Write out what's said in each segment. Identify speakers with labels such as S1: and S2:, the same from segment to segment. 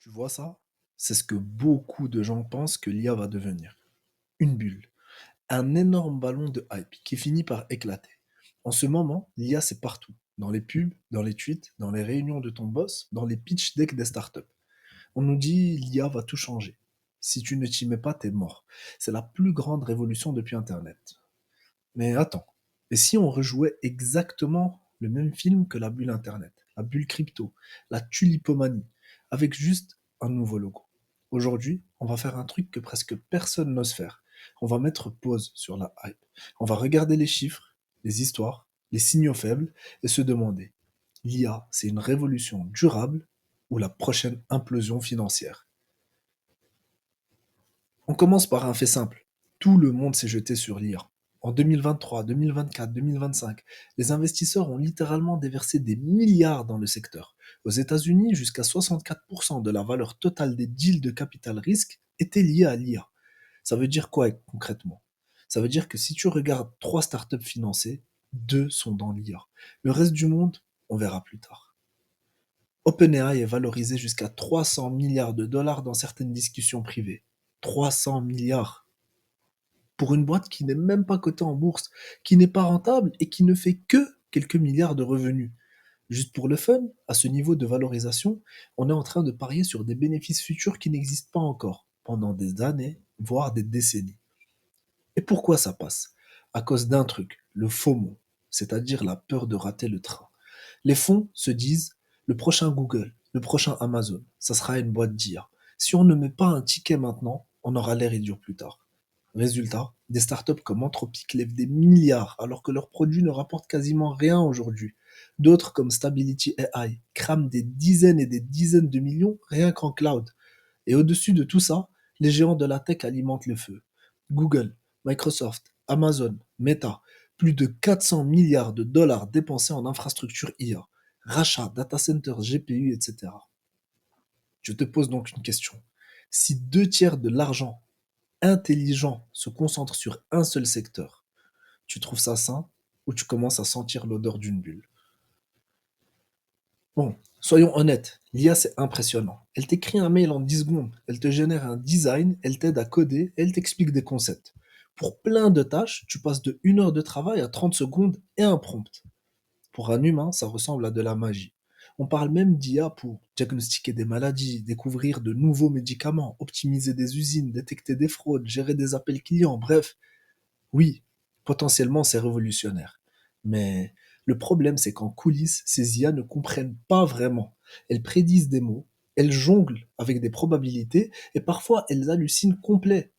S1: Tu vois ça? C'est ce que beaucoup de gens pensent que l'IA va devenir. Une bulle. Un énorme ballon de hype qui finit par éclater. En ce moment, l'IA c'est partout. Dans les pubs, dans les tweets, dans les réunions de ton boss, dans les pitch decks des startups. On nous dit l'IA va tout changer. Si tu ne t'y mets pas, t'es mort. C'est la plus grande révolution depuis Internet. Mais attends. Et si on rejouait exactement le même film que la bulle Internet, la bulle crypto, la tulipomanie, avec juste un nouveau logo? Aujourd'hui, on va faire un truc que presque personne n'ose faire. On va mettre pause sur la hype. On va regarder les chiffres, les histoires, les signaux faibles et se demander, l'IA, c'est une révolution durable ou la prochaine implosion financière? On commence par un fait simple. Tout le monde s'est jeté sur l'IA. En 2023, 2024, 2025, les investisseurs ont littéralement déversé des milliards dans le secteur. Aux États-Unis, jusqu'à 64% de la valeur totale des deals de capital risque était liée à l'IA. Ça veut dire quoi concrètement? Ça veut dire que si tu regardes 3 startups financées, 2 sont dans l'IA. Le reste du monde, on verra plus tard. OpenAI est valorisé jusqu'à 300 milliards de dollars dans certaines discussions privées. 300 milliards pour une boîte qui n'est même pas cotée en bourse, qui n'est pas rentable et qui ne fait que quelques milliards de revenus. Juste pour le fun, à ce niveau de valorisation, on est en train de parier sur des bénéfices futurs qui n'existent pas encore, pendant des années, voire des décennies. Et pourquoi ça passe? À cause d'un truc, le FOMO, c'est-à-dire la peur de rater le train. Les fonds se disent, le prochain Google, le prochain Amazon, ça sera une boîte d'IA. Si on ne met pas un ticket maintenant, on aura l'air idiot plus tard. Résultat, des startups comme Anthropic lèvent des milliards alors que leurs produits ne rapportent quasiment rien aujourd'hui. D'autres comme Stability AI crament des dizaines et des dizaines de millions rien qu'en cloud. Et au-dessus de tout ça, les géants de la tech alimentent le feu. Google, Microsoft, Amazon, Meta, plus de 400 milliards de dollars dépensés en infrastructure IA, rachats, data centers, GPU, etc. Je te pose donc une question. Si 2 tiers de l'argent intelligent se concentre sur un seul secteur, tu trouves ça sain ou tu commences à sentir l'odeur d'une bulle? Bon, soyons honnêtes, l'IA c'est impressionnant. Elle t'écrit un mail en 10 secondes, elle te génère un design, elle t'aide à coder, elle t'explique des concepts. Pour plein de tâches, tu passes de 1 heure de travail à 30 secondes et un prompt. Pour un humain, ça ressemble à de la magie. On parle même d'IA pour diagnostiquer des maladies, découvrir de nouveaux médicaments, optimiser des usines, détecter des fraudes, gérer des appels clients, bref, oui, potentiellement c'est révolutionnaire. Mais le problème, c'est qu'en coulisses, ces IA ne comprennent pas vraiment. Elles prédisent des mots, elles jonglent avec des probabilités et parfois elles hallucinent complet.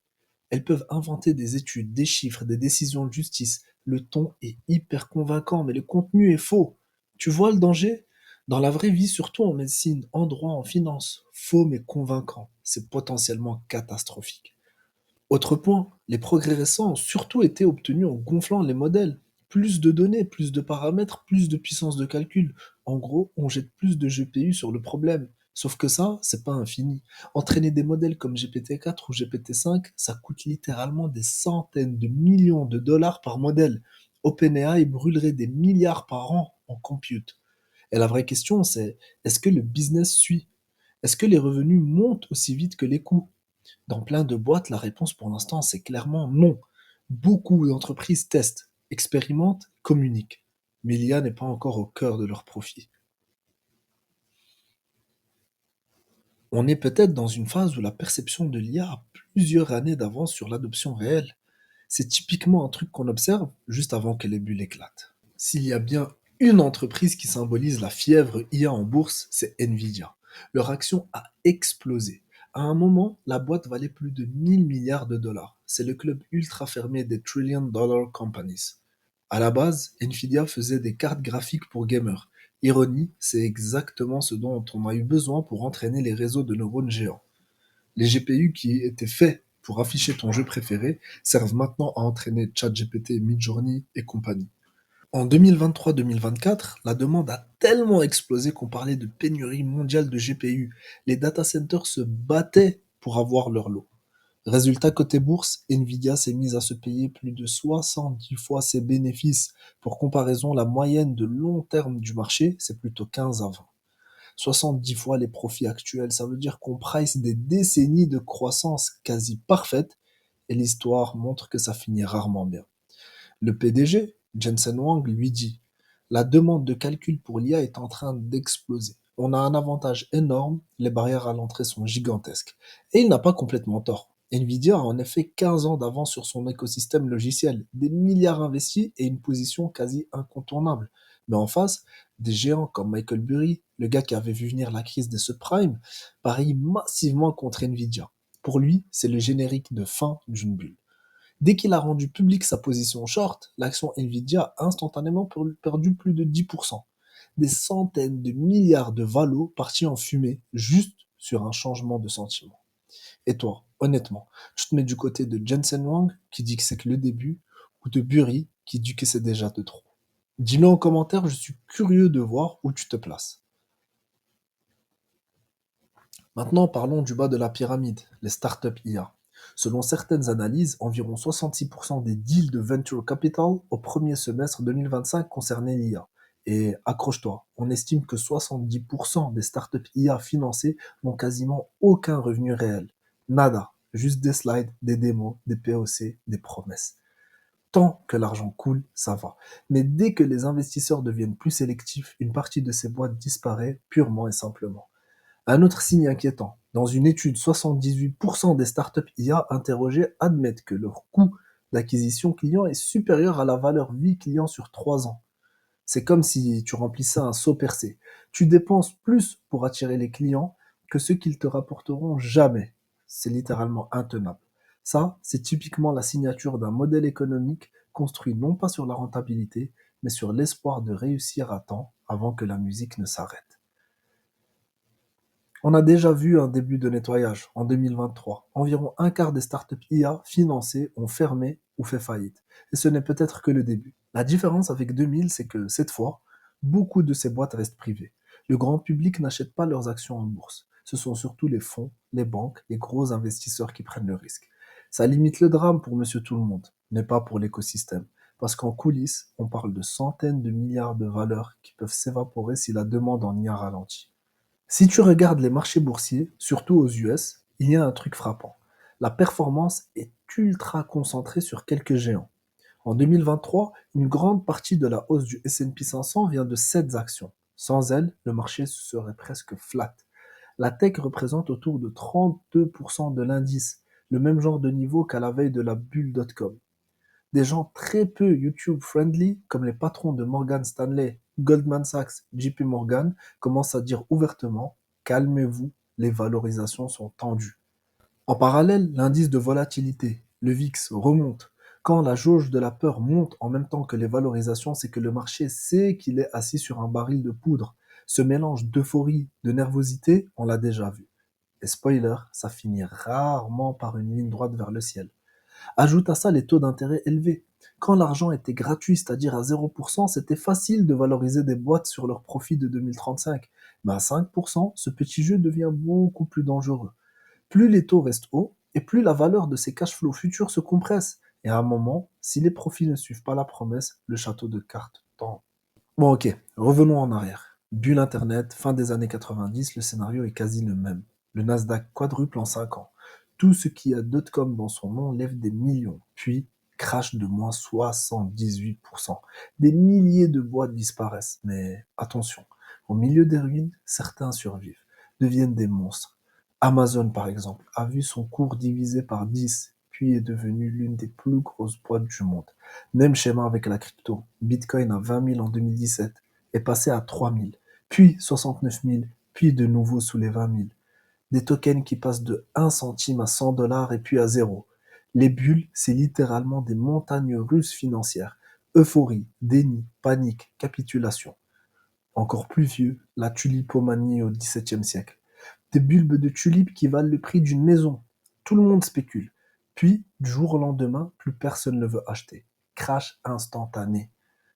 S1: Elles peuvent inventer des études, des chiffres, des décisions de justice. Le ton est hyper convaincant, mais le contenu est faux. Tu vois le danger? Dans la vraie vie, surtout en médecine, en droit, en finance, faux mais convaincant, c'est potentiellement catastrophique. Autre point, les progrès récents ont surtout été obtenus en gonflant les modèles. Plus de données, plus de paramètres, plus de puissance de calcul. En gros, on jette plus de GPU sur le problème. Sauf que ça, c'est pas infini. Entraîner des modèles comme GPT-4 ou GPT-5, ça coûte littéralement des centaines de millions de dollars par modèle. OpenAI brûlerait des milliards par an en compute. Et la vraie question, c'est est-ce que le business suit? Est-ce que les revenus montent aussi vite que les coûts? Dans plein de boîtes, la réponse pour l'instant, c'est clairement non. Beaucoup d'entreprises testent, expérimentent, communiquent. Mais l'IA n'est pas encore au cœur de leurs profits. On est peut-être dans une phase où la perception de l'IA a plusieurs années d'avance sur l'adoption réelle. C'est typiquement un truc qu'on observe juste avant que les bulles éclatent. S'il y a bien une entreprise qui symbolise la fièvre IA en bourse, c'est Nvidia. Leur action a explosé. À un moment, la boîte valait plus de 1000 milliards de dollars. C'est le club ultra fermé des Trillion Dollar Companies. À la base, Nvidia faisait des cartes graphiques pour gamers. Ironie, c'est exactement ce dont on a eu besoin pour entraîner les réseaux de neurones géants. Les GPU qui étaient faits pour afficher ton jeu préféré servent maintenant à entraîner ChatGPT, Midjourney et compagnie. En 2023-2024, la demande a tellement explosé qu'on parlait de pénurie mondiale de GPU. Les data centers se battaient pour avoir leur lot. Résultat côté bourse, Nvidia s'est mise à se payer plus de 70 fois ses bénéfices. Pour comparaison, la moyenne de long terme du marché, c'est plutôt 15 à 20. 70 fois les profits actuels. Ça veut dire qu'on price des décennies de croissance quasi parfaite et l'histoire montre que ça finit rarement bien. Le PDG, Jensen Huang, lui dit: la demande de calcul pour l'IA est en train d'exploser. On a un avantage énorme, les barrières à l'entrée sont gigantesques. Et il n'a pas complètement tort. Nvidia a en effet 15 ans d'avance sur son écosystème logiciel, des milliards investis et une position quasi incontournable. Mais en face, des géants comme Michael Burry, le gars qui avait vu venir la crise des subprimes, parient massivement contre Nvidia. Pour lui, c'est le générique de fin d'une bulle. Dès qu'il a rendu public sa position short, l'action Nvidia a instantanément perdu plus de 10%. Des centaines de milliards de valos partis en fumée juste sur un changement de sentiment. Et toi, honnêtement, tu te mets du côté de Jensen Huang qui dit que c'est que le début ou de Burry qui dit que c'est déjà de trop? Dis-le en commentaire, je suis curieux de voir où tu te places. Maintenant, parlons du bas de la pyramide, les startups IA. Selon certaines analyses, environ 66% des deals de venture capital au premier semestre 2025 concernaient l'IA. Et accroche-toi, on estime que 70% des startups IA financées n'ont quasiment aucun revenu réel. Nada, juste des slides, des démos, des POC, des promesses. Tant que l'argent coule, ça va. Mais dès que les investisseurs deviennent plus sélectifs, une partie de ces boîtes disparaît purement et simplement. Un autre signe inquiétant, dans une étude, 78% des startups IA interrogées admettent que leur coût d'acquisition client est supérieur à la valeur vie client sur 3 ans. C'est comme si tu remplissais un seau percé. Tu dépenses plus pour attirer les clients que ceux qu'ils te rapporteront jamais. C'est littéralement intenable. Ça, c'est typiquement la signature d'un modèle économique construit non pas sur la rentabilité, mais sur l'espoir de réussir à temps avant que la musique ne s'arrête. On a déjà vu un début de nettoyage en 2023. Environ un quart des startups IA financées ont fermé ou fait faillite. Et ce n'est peut-être que le début. La différence avec 2000, c'est que cette fois, beaucoup de ces boîtes restent privées. Le grand public n'achète pas leurs actions en bourse. Ce sont surtout les fonds, les banques, les gros investisseurs qui prennent le risque. Ça limite le drame pour monsieur tout le monde, mais pas pour l'écosystème. Parce qu'en coulisses, on parle de centaines de milliards de valeurs qui peuvent s'évaporer si la demande en IA ralentit. Si tu regardes les marchés boursiers, surtout aux US, il y a un truc frappant. La performance est ultra concentrée sur quelques géants. En 2023, une grande partie de la hausse du S&P 500 vient de 7 actions. Sans elles, le marché serait presque flat. La tech représente autour de 32% de l'indice, le même genre de niveau qu'à la veille de la bulle dot-com. Des gens très peu YouTube-friendly, comme les patrons de Morgan Stanley, Goldman Sachs, JP Morgan, commencent à dire ouvertement: calmez-vous, les valorisations sont tendues. En parallèle, l'indice de volatilité, le VIX, remonte. Quand la jauge de la peur monte en même temps que les valorisations, c'est que le marché sait qu'il est assis sur un baril de poudre. Ce mélange d'euphorie, de nervosité, on l'a déjà vu. Et spoiler, ça finit rarement par une ligne droite vers le ciel. Ajoute à ça les taux d'intérêt élevés. Quand l'argent était gratuit, c'est-à-dire à 0%, c'était facile de valoriser des boîtes sur leurs profits de 2035. Mais à 5%, ce petit jeu devient beaucoup plus dangereux. Plus les taux restent hauts, et plus la valeur de ces cash flows futurs se compresse. Et à un moment, si les profits ne suivent pas la promesse, le château de cartes tombe. Bon, ok, revenons en arrière. Bulle Internet, fin des années 90, le scénario est quasi le même. Le Nasdaq quadruple en 5 ans. Tout ce qui a .com dans son nom lève des millions, puis crash de moins 78%. Des milliers de boîtes disparaissent, mais attention, au milieu des ruines, certains survivent, deviennent des monstres. Amazon, par exemple, a vu son cours divisé par 10, puis est devenu l'une des plus grosses boîtes du monde. Même schéma avec la crypto. Bitcoin à 20 000 en 2017 est passé à 3 000, puis 69 000, puis de nouveau sous les 20 000. Des tokens qui passent de 1 centime à 100 dollars et puis à zéro. Les bulles, c'est littéralement des montagnes russes financières. Euphorie, déni, panique, capitulation. Encore plus vieux, la tulipomanie au XVIIe siècle. Des bulbes de tulipes qui valent le prix d'une maison. Tout le monde spécule. Puis, du jour au lendemain, plus personne ne veut acheter. Crash instantané.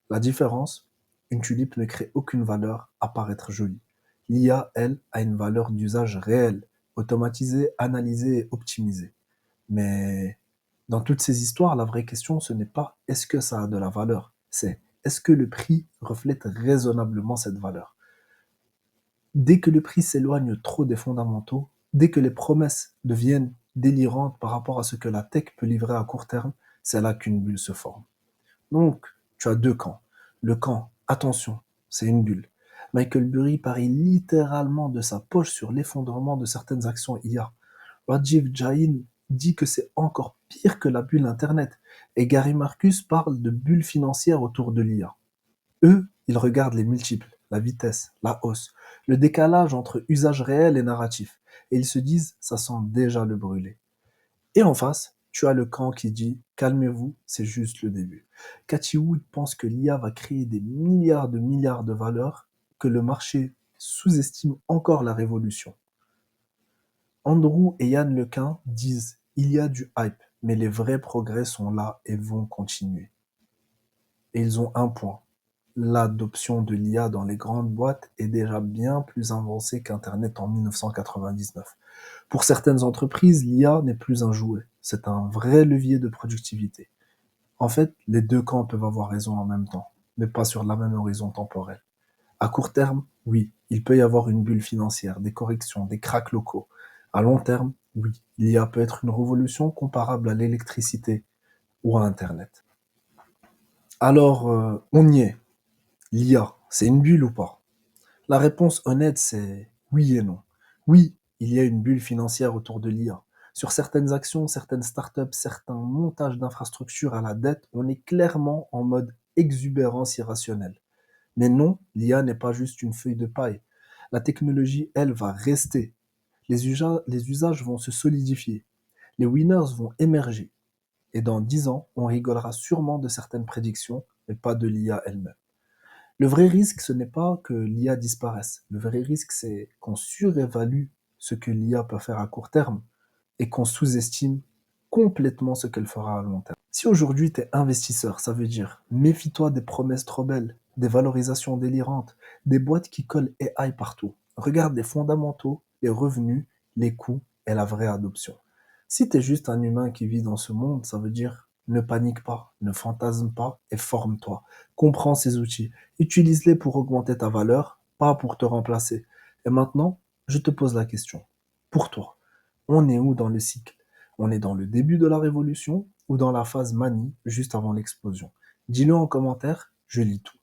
S1: La différence, une tulipe ne crée aucune valeur à part être jolie. L'IA, elle, a une valeur d'usage réelle, automatisée, analysée et optimisée. Mais dans toutes ces histoires, la vraie question, ce n'est pas est-ce que ça a de la valeur, c'est est-ce que le prix reflète raisonnablement cette valeur. Dès que le prix s'éloigne trop des fondamentaux, dès que les promesses deviennent délirantes par rapport à ce que la tech peut livrer à court terme, c'est là qu'une bulle se forme. Donc, tu as deux camps. Le camp, attention, c'est une bulle. Michael Burry parie littéralement de sa poche sur l'effondrement de certaines actions IA. Rajiv Jain dit que c'est encore pire que la bulle Internet. Et Gary Marcus parle de bulles financières autour de l'IA. Eux, ils regardent les multiples, la vitesse, la hausse, le décalage entre usage réel et narratif. Et ils se disent, ça sent déjà le brûler. Et en face, tu as le camp qui dit calmez-vous, c'est juste le début. Cathy Wood pense que l'IA va créer des milliards de valeurs, que le marché sous-estime encore la révolution. Andrew et Yann Lequin disent il y a du hype, mais les vrais progrès sont là et vont continuer. Et ils ont un point. L'adoption de l'IA dans les grandes boîtes est déjà bien plus avancée qu'Internet en 1999. Pour certaines entreprises, l'IA n'est plus un jouet, c'est un vrai levier de productivité. En fait, les deux camps peuvent avoir raison en même temps, mais pas sur la même horizon temporel. À court terme, oui, il peut y avoir une bulle financière, des corrections, des cracks locaux. À long terme, oui, l'IA peut être une révolution comparable à l'électricité ou à Internet. Alors, on y est. L'IA, c'est une bulle ou pas? La réponse honnête, c'est oui et non. Oui, il y a une bulle financière autour de l'IA. Sur certaines actions, certaines startups, certains montages d'infrastructures à la dette, on est clairement en mode exubérance irrationnelle. Mais non, l'IA n'est pas juste une feuille de paille. La technologie, elle, va rester. Les usages vont se solidifier. Les winners vont émerger. Et dans 10 ans, on rigolera sûrement de certaines prédictions, mais pas de l'IA elle-même. Le vrai risque, ce n'est pas que l'IA disparaisse. Le vrai risque, c'est qu'on surévalue ce que l'IA peut faire à court terme et qu'on sous-estime complètement ce qu'elle fera à long terme. Si aujourd'hui tu es investisseur, ça veut dire méfie-toi des promesses trop belles, des valorisations délirantes, des boîtes qui collent AI partout. Regarde les fondamentaux, les revenus, les coûts et la vraie adoption. Si tu es juste un humain qui vit dans ce monde, ça veut dire ne panique pas, ne fantasme pas et forme-toi. Comprends ces outils, utilise-les pour augmenter ta valeur, pas pour te remplacer. Et maintenant, je te pose la question. Pour toi, on est où dans le cycle? On est dans le début de la révolution ou dans la phase manie, juste avant l'explosion? Dis-le en commentaire, je lis tout.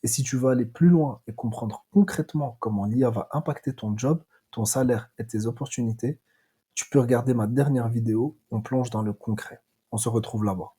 S1: Et si tu veux aller plus loin et comprendre concrètement comment l'IA va impacter ton job, ton salaire et tes opportunités, tu peux regarder ma dernière vidéo, on plonge dans le concret. On se retrouve là-bas.